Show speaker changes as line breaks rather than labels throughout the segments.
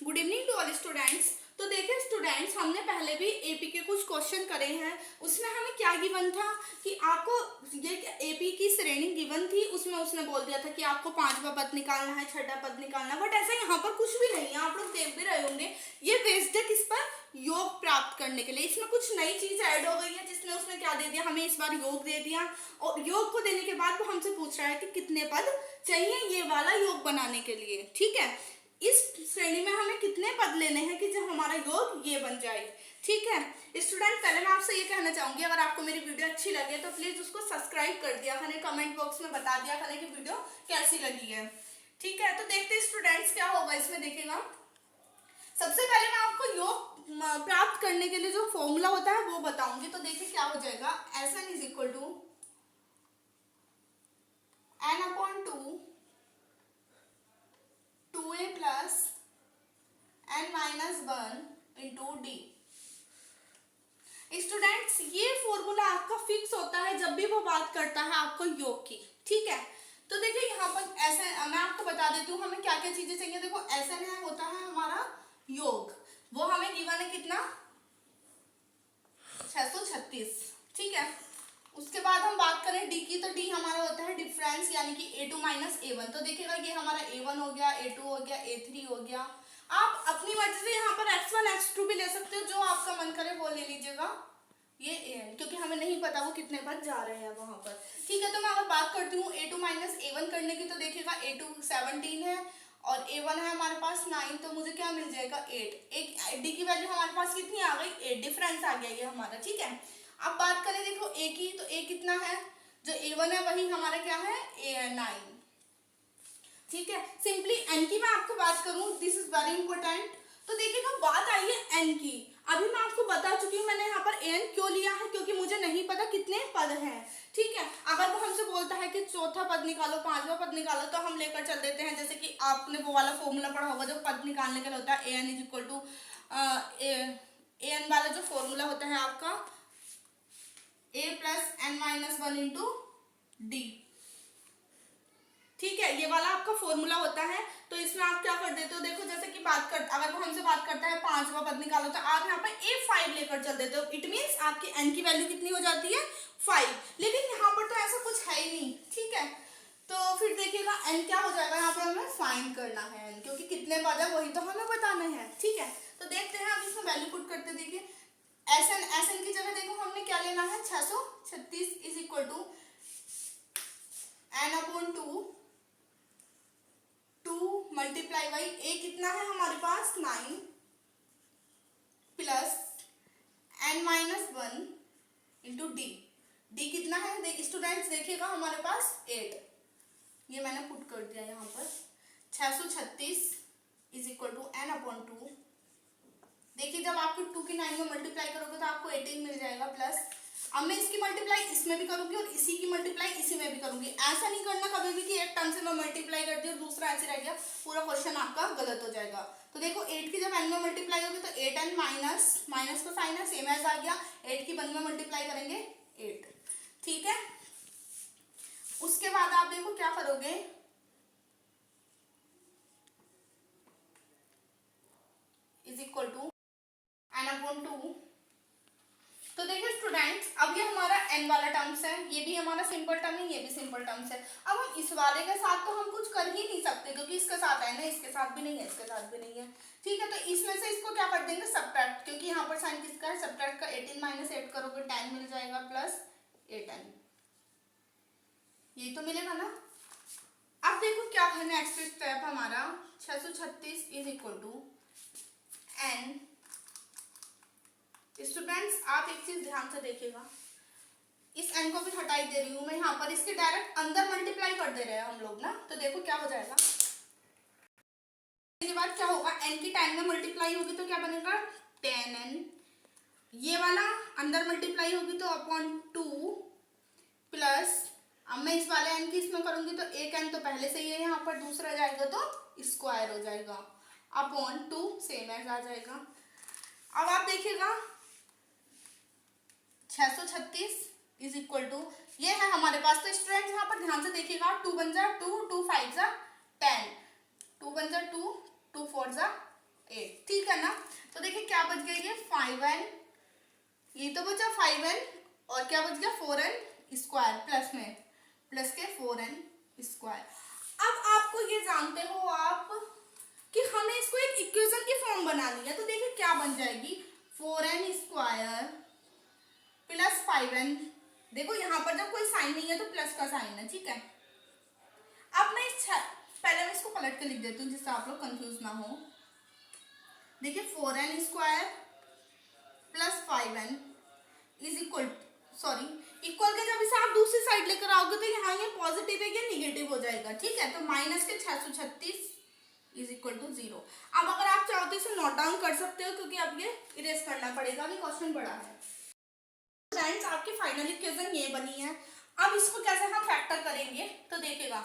Good evening to all students. तो देखिए students, हमने पहले भी एपी के कुछ क्वेश्चन करे हैं। उसमें हमें क्या गिवन था कि आपको ये एपी की श्रेणी गिवन थी, उसमें उसने बोल दिया था कि आपको पांचवा पद निकालना है, छठा पद निकालना है। बट ऐसा यहाँ पर कुछ भी नहीं है, आप लोग देख भी रहे होंगे। ये बेस्ड है किस पर? योग प्राप्त करने के लिए। इसमें कुछ नई चीज ऐड हो गई है, जिसने उसने क्या दे दिया, हमें इस बार योग दे दिया। और योग को देने के बाद वो हमसे पूछ रहा है कि कितने पद चाहिए ये वाला योग बनाने के लिए। ठीक है, इस श्रेणी में हमें कितने पद लेने हैं कि जब हमारा योग ये बन जाए। ठीक है स्टूडेंट, पहले मैं आपसे ये कहना चाहूंगी, अगर आपको मेरी वीडियो अच्छी लगे तो प्लीज उसको सब्सक्राइब कर दिया करें, कमेंट बॉक्स में बता दिया करें कि वीडियो कैसी लगी है। ठीक है, तो देखते हैं स्टूडेंट्स क्या होगा इसमें। देखिएगा, सबसे पहले मैं आपको योग प्राप्त करने के लिए जो फॉर्मूला होता है वो बताऊंगी। तो देखिए क्या हो जाएगा, Sn is equal to n/2 2a plus n-1 into d. Students, ये फॉर्मूला आपका फिक्स होता है जब भी वो बात करता है आपको योग की। ठीक है, तो देखिए यहाँ पर ऐसे मैं आपको बता देती हूँ हमें क्या क्या चीजें चाहिए। देखो Sn है, होता है हमारा योग, वो हमें गिवन है कितना, 636। ठीक है, उसके बाद हम बात करें डी की, तो डी हमारा होता है डिफरेंस, यानी कि a2 माइनस a1। तो देखिएगा ये हमारा a1 हो गया, a2 हो गया, a3 हो गया। आप अपनी मर्जी से यहाँ पर x1 x2 भी ले सकते हो, जो आपका मन करे वो ले लीजिएगा। ये an, क्योंकि हमें नहीं पता वो कितने पद जा रहे हैं वहां पर। ठीक है, तो मैं अगर बात करती हूँ a2 माइनस a1 करने की, तो देखिएगा a2 17 है और a1 है हमारे पास 9, तो मुझे क्या मिल जाएगा 8। एक डी की वैल्यू हमारे पास कितनी आ गई, 8, डिफरेंस आ गया ये हमारा। ठीक है, अब बात करें देखो ए की, तो ए कितना है, जो a1 है वही हमारा क्या है, a9। ठीक है, सिंपली एन की मैं आपको बात करूं, दिस इज वेरी इंपॉर्टेंट। तो देखिएगा बात आई है एन की। अभी मैं आपको बता चुकी हूँ मैंने यहाँ पर एन क्यों लिया है, क्योंकि मुझे नहीं पता कितने पद हैं। ठीक है, अगर वो हमसे बोलता है कि चौथा पद निकालो, पांचवा पद निकालो, तो हम लेकर चल देते हैं, जैसे कि आपने वो वाला फॉर्मूला पढ़ा होगा जो पद निकालने के लिए होता है, an is equal to an वाला जो फॉर्मूला होता है आपका a plus n-1 into D. ठीक है, ये वाला आपका फॉर्मूला होता है। तो इसमें आप क्या कर देते हो, देखो जैसे कि अगर वो हमसे बात करता है पांचवा पद निकालो, तो आप यहाँ पर a5 लेकर चल देते हो। इट मीन्स आपकी n की वैल्यू कितनी हो जाती है, 5। लेकिन यहाँ पर तो ऐसा कुछ है ही नहीं। ठीक है, तो फिर देखिएगा n क्या हो जाएगा, यहाँ पर हमें फाइंड करना है n, क्योंकि कितने पद है वही तो हमें बताना है। ठीक है, तो देखते हैं अब इसमें वैल्यू पुट करते। देखिए Sn की जगह देखो हमने क्या लेना है, 636 is equal to n/2 2 multiply by a कितना है हमारे पास 9 plus n-1 into d. D कितना है स्टूडेंट्स, देखिएगा हमारे पास 8। ये मैंने पुट कर दिया यहाँ पर, 636 इज इक्वल टू n/2। देखिए जब आपको 2 की 9 में मल्टीप्लाई करोगे तो आपको 18 मिल जाएगा प्लस। अब मैं इसकी मल्टीप्लाई इसमें भी करूंगी और इसी की मल्टीप्लाई इसी में भी करूंगी। ऐसा नहीं करना कभी भी कि एक टर्म से मैं मल्टीप्लाई कर दी और दूसरा ऐसे रह गया, पूरा क्वेश्चन आपका गलत हो जाएगा। तो देखो 8 की जब n में मल्टीप्लाई होगी तो 8n माइनस का साइन है, सेम एज आ गया। 8 की 1 में मल्टीप्लाई करेंगे 8। ठीक है, उसके बाद आप देखो क्या करोगे, इज इक्वल टू n/2। तो देखिए स्टूडेंट्स, अब ये हमारा n वाला टर्म्स है, ये भी हमारा सिंपल टर्म है, ये भी सिंपल टर्म्स है। अब हम इस वाले के साथ तो हम कुछ कर ही नहीं सकते, क्योंकि इसके साथ है ना, इसके साथ भी नहीं है, इसके साथ भी नहीं है। ठीक है, तो इसमें से इसको क्या कर देंगे, सबट्रैक्ट, क्योंकि यहाँ पर साइन किसका है, सबट्रैक्ट का। 18 माइनस 8 करोगे 10 मिल जाएगा प्लस 8n, यही तो मिलेगा ना। अब देखो क्या है नेक्स्ट स्टेप हमारा, 636 is equal to n। Students आप एक चीज ध्यान से देखिएगा, इस n को भी हटाई दे रही हूं मैं यहाँ पर, इसके डायरेक्ट अंदर मल्टीप्लाई कर दे रहे हैं हम लोग ना। तो देखो क्या हो जाएगा, इसके बाद क्या होगा, n की 10 में मल्टीप्लाई होगी तो क्या बनेगा 10n, ये वाला अंदर मल्टीप्लाई होगी तो अपॉन 2 प्लस, अब मैं इस वाले n की इसमें करूंगी तो एक n तो पहले से ही है यहाँ पर, दूसरा जाएगा तो स्क्वायर हो जाएगा, अपॉन 2 सेम एज आ जाएगा। अब आप देखिएगा 636 इज इक्वल टू ये है हमारे पास। तो स्टूडेंट यहाँ पर ध्यान से देखिएगा, 2 1 जा 2, 2 5 जा 10, 2 1 जा 2, 2 4 जा क्या बच गया ये 5n, ये तो बचा 5n और क्या बच गया 4n स्क्वायर प्लस में प्लस के 4n स्क्वायर। अब आपको ये जानते हो आप कि हमें इसको एक इक्वेशन की फॉर्म बनानी है, तो देखिए क्या बन जाएगी 4n स्क्वायर प्लस 5n। देखो यहाँ पर जब कोई साइन नहीं है तो प्लस का साइन है, ठीक है। अब मैं पहले मैं इसको पलट के लिख देती हूँ जिससे आप लोग कंफ्यूज ना हो। देखिए 4n square plus 5n is equal, sorry equal के जब इसे आप दूसरी साइड लेकर आओगे तो यहाँ ये पॉजिटिव है ये निगेटिव हो जाएगा, ठीक है। तो माइनस के 636 इज इक्वल टू 0। अब अगर आप चाहो तो इसे नोट डाउन कर सकते हो क्योंकि अब ये इरेज करना पड़ेगा, अभी क्वेश्चन बड़ा है। फ्रेंड्स आपकी फाइनल इक्वेशन ये बनी है। अब इसको कैसे हम फैक्टर करेंगे तो देखिएगा,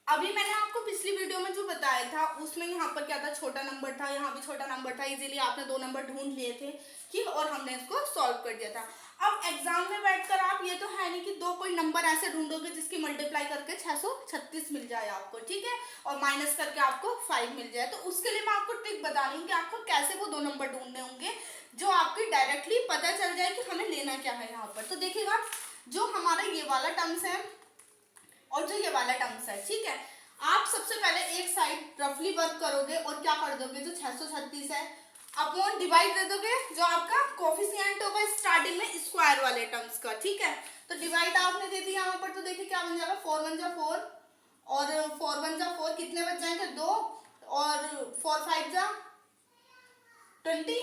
अभी मैंने आपको पिछली वीडियो में जो बताया था उसमें यहाँ पर क्या था, छोटा नंबर था, यहाँ भी छोटा नंबर था, इजीली आपने 2 नंबर ढूंढ लिए थे, ठीक, और हमने इसको सॉल्व कर दिया था। अब एग्जाम में बैठकर आप ये तो है नहीं कि 2 कोई नंबर ऐसे ढूंढोगे जिसकी मल्टीप्लाई करके 636 मिल जाए आपको, ठीक है, और माइनस करके आपको 5 मिल जाए। तो उसके लिए मैं आपको ट्रिक बता रही हूँ कि आपको कैसे वो 2 नंबर ढूंढने होंगे जो आपकी डायरेक्टली पता चल जाए कि हमें लेना क्या है यहाँ पर। तो देखिएगा जो हमारा ये वाला टर्म्स है और जो ये वाला टर्म्स है, ठीक है, आप सबसे पहले एक साइड रफली वर्क करोगे और क्या कर दोगे, जो 636 है अपॉन डिवाइड दे दोगे जो आपका कोफिशिएंट होगा स्टार्टिंग में स्क्वायर वाले टर्म्स का, ठीक है। तो डिवाइड आपने दे दिया यहाँ पर, तो देखिए क्या बन जाएगा 4 1 जा 4 और 4 1 जा 4, कितने बच जाएंगे 2 और 4 5 जा 20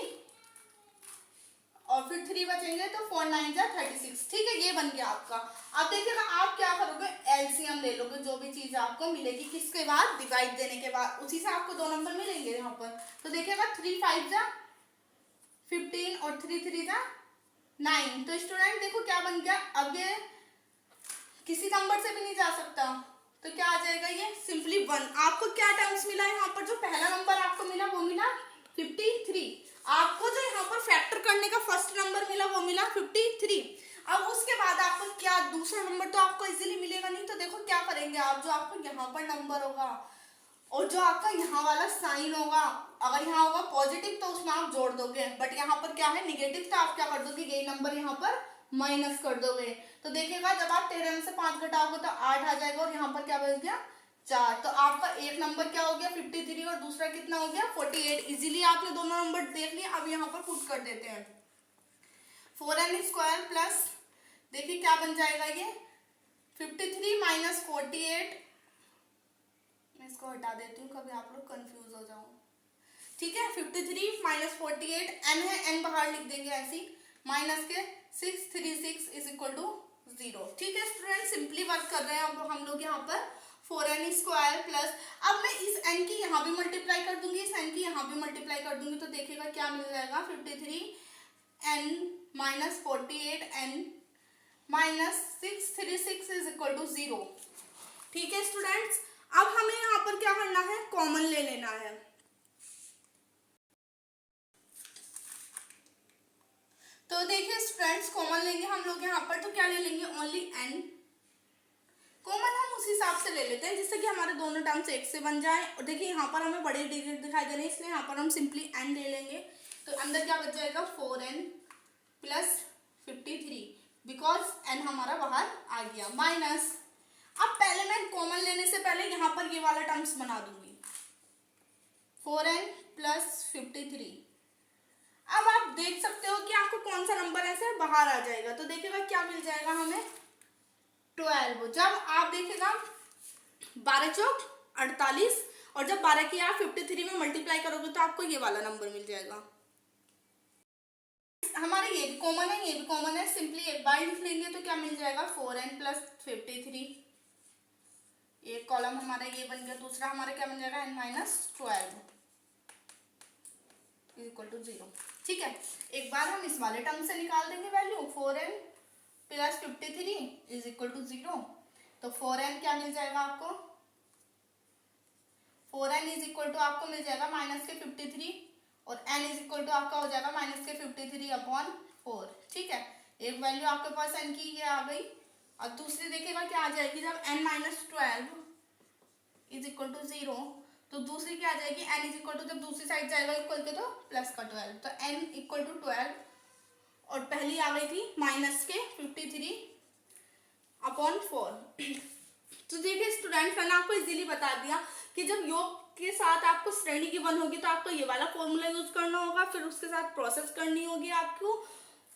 और फिर 3 बचेंगे तो 4 9 जा 36, ठीक है, ये बन गया आपका। अब देखिएगा आप क्या करोगे, एलसीएम ले लोगे, जो भी चीज आपको मिलेगी किसके बाद, डिवाइड देने के बाद, उसी से आपको 2 नंबर मिलेंगे यहाँ पर। तो देखिएगा 3 5 जा 15 और 3 3 जा 9। तो स्टूडेंट देखो क्या बन गया, अब ये किसी नंबर से भी नहीं जा सकता, तो क्या आ जाएगा ये सिंपली 1। आपको क्या टर्म्स मिला यहाँ पर, जो पहला नंबर आपको मिला वो मिला 53, आपको जो यहाँ पर फैक्टर करने का फर्स्ट नंबर मिला वो मिला 53। अब उसके बाद आपको क्या दूसरा नंबर तो आपको इजीली मिलेगा नहीं, तो देखो क्या करेंगे आप, जो आपको यहाँ पर नंबर होगा और जो आपका यहाँ वाला साइन होगा, अगर यहाँ होगा पॉजिटिव तो उसमें आप जोड़ दोगे, बट यहाँ पर क्या है निगेटिव, तो आप क्या कर दोगे ये नंबर यहाँ पर माइनस कर दोगे। तो देखिएगा जब आप 13 में से 5 घटाओगे तो 8 आ जाएगा और यहाँ पर क्या बच गया 4। तो आपका एक नंबर क्या हो गया 53 और दूसरा कितना हो गया 48। इजीली आपने दोनों नंबर देख लिए। अब यहाँ पर पुट कर देते हैं 4n स्क्वायर प्लस, देखिए क्या बन जाएगा ये 53 माइनस 48, मैं इसको हटा देती हूँ कभी आप लोग कंफ्यूज हो जाओ, ठीक है। 53 माइनस 48, n है n बाहर लिख देंगे ऐसी, माइनस के 636 इज इक्वल टू 0, ठीक है स्टूडेंट। सिंपली वर्क कर रहे हैं अब हम लोग यहाँ पर 4n स्क्वायर प्लस, अब मैं इस n की यहाँ भी मल्टीप्लाई कर दूंगी, इस n की यहाँ भी मल्टीप्लाई कर दूंगी, तो देखिएगा क्या मिल जाएगा 53n minus 48n minus 636 is equal to 0, ठीक है स्टूडेंट्स। अब हमें यहाँ पर क्या करना है, कॉमन ले लेना है। तो देखिए स्टूडेंट्स कॉमन लेंगे हम लोग यहाँ पर, तो क्या ले लेंगे ओनली n कॉमन, हम उस हिसाब से ले लेते हैं जिससे कि हमारे दोनों टर्म्स एक से बन जाए। और देखिए यहाँ पर हमें बड़े डिजिट दिखाई दे रहे हैं इसलिए यहाँ पर हम सिंपली n ले लेंगे, तो अंदर क्या बच जाएगा 4n प्लस 53 बिकॉज n हमारा बाहर आ गया, माइनस, अब पहले मैं कॉमन लेने से पहले यहाँ पर ये वाला टर्म्स बना दूंगी 4n प्लस 53। अब आप देख सकते हो कि आपको कौन सा नंबर ऐसे बाहर आ जाएगा, तो देखिएगा क्या मिल जाएगा हमें 12। जब आप देखिएगा 12 चौक 48 और जब 12 की आप 53 में मल्टीप्लाई करोगे तो आपको ये वाला नंबर मिल जाएगा। हमारा ये भी कॉमन है, ये भी कॉमन है, सिंपली एक बार लिख लेंगे तो क्या मिल जाएगा 4n प्लस 53, एक कॉलम हमारा ये बन गया, दूसरा हमारा क्या बन जाएगा n माइनस 12 इक्वल टू 0, ठीक है। एक बार हम इस वाले टर्म से निकाल देंगे value 4n plus 53 is equal to 0, तो 4n क्या मिल जाएगा आपको, 4n इज इक्वल टू आपको मिल जाएगा माइनस के 53 और n इज इक्वल टू आपका हो जाएगा माइनस के 53 अपॉन 4, ठीक है। एक वैल्यू आपके पास n की ये आ गई, और दूसरी देखिएगा क्या आ जाएगी जब n minus 12 is equal to 0, तो दूसरी क्या आ जाएगी, n इज इक्वल टू, जब दूसरी साइड जाएगा इक्वल के तो प्लस का 12, तो n इक्वल टू 12, और पहली आ गई थी माइनस के 53/4। तो देखिए स्टूडेंट, मैंने आपको इजीली बता दिया कि जब योग के साथ आपको श्रेणी की वन होगी तो आपको ये वाला फॉर्मूला यूज करना होगा, फिर उसके साथ प्रोसेस करनी होगी, आपको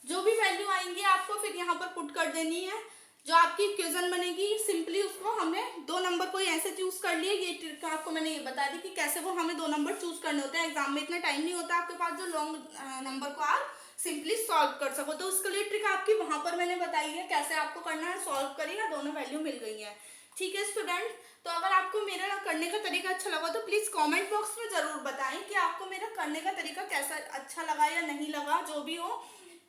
जो भी वैल्यू आएंगी आपको फिर यहाँ पर पुट कर देनी है। जो आपकी इक्वेशन बनेगी सिंपली उसको हमने दो नंबर को ऐसे चूज कर लिए, ये ट्रिक आपको मैंने ये बता दी कि कैसे वो हमें दो नंबर चूज करने होते हैं। एग्जाम में इतना टाइम नहीं होता आपके पास जो लॉन्ग नंबर को आप सिंपली सॉल्व कर सको, तो उसके लिए ट्रिक आपकी वहां पर मैंने बताई है कैसे आपको करना है। सॉल्व करिएगा, दोनों वैल्यू मिल गई है। ठीक है स्टूडेंट, तो अगर आपको मेरा करने का तरीका अच्छा लगा तो प्लीज कमेंट बॉक्स में जरूर बताएं कि आपको मेरा करने का तरीका कैसा अच्छा लगा या नहीं लगा, जो भी हो,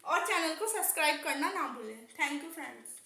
और चैनल को सब्सक्राइब करना ना भूलें। Thank you friends.